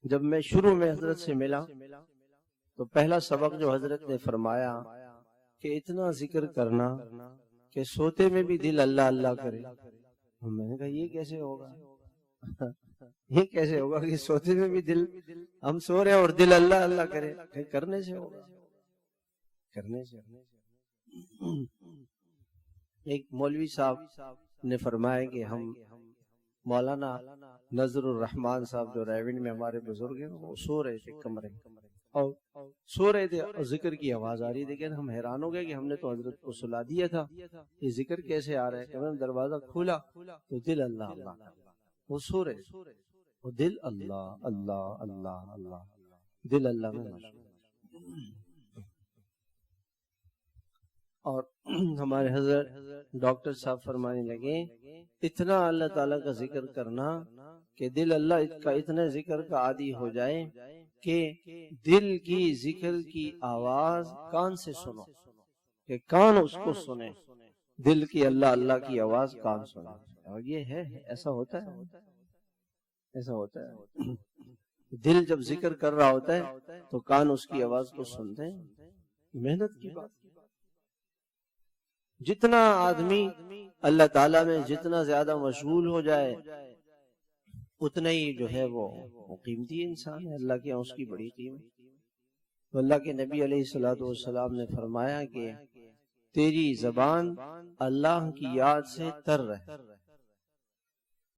جب میں شروع میں حضرت سے ملا تو پہلا سبق جو حضرت نے فرمایا کہ اتنا ذکر کرنا کہ سوتے میں بھی دل اللہ اللہ کرے. میں نے کہا یہ کیسے ہوگا؟ یہ کیسے ہوگا کہ سوتے میں بھی دل، ہم سو رہے ہیں اور دل اللہ اللہ کرے؟ کرنے سے ہوگا، کرنے سے. ایک مولوی صاحب نے فرمایا کہ ہم مولانا نظر الرحمان صاحب جو ریونڈ میں ہمارے بزرگ ہیں، وہ سو رہے تھے کمرے میں، اور سو رہے تھے اور ذکر کی آواز آ رہی تھی. کہ ہم حیران ہو گئے کہ ہم نے تو حضرت کو سلا دیا تھا، یہ ذکر کیسے آ رہا ہے؟ کہ ہم نے دروازہ کھولا تو دل اللہ اللہ کر رہا. وہ سو رہے تھے، وہ دل اللہ اللہ اللہ اللہ، دل اللہ میں مشغول. اور ہمارے حضرت ڈاکٹر صاحب فرمانے لگے اتنا اللہ تعالیٰ کا ذکر کرنا کہ دل اللہ کا اتنا ذکر کا عادی ہو جائے کہ دل کی ذکر کی آواز کان سے سنو، کہ کان اس کو سنے، دل کی اللہ اللہ کی آواز کان سنے. اور یہ ہے، ایسا ہوتا ہے، ایسا ہوتا ہے. دل جب ذکر کر رہا ہوتا ہے تو کان اس کی آواز کو سنتے ہیں. محنت کی بات. جتنا آدمی اللہ تعالیٰ میں جتنا زیادہ مشغول ہو جائے اتنا ہی جو ہے وہ قیمتی انسان ہے. اللہ کے یہاں اس کی بڑی قیمت. تو اللہ کے نبی علیہ الصلوۃ والسلام نے فرمایا کہ تیری زبان اللہ کی یاد سے تر رہے.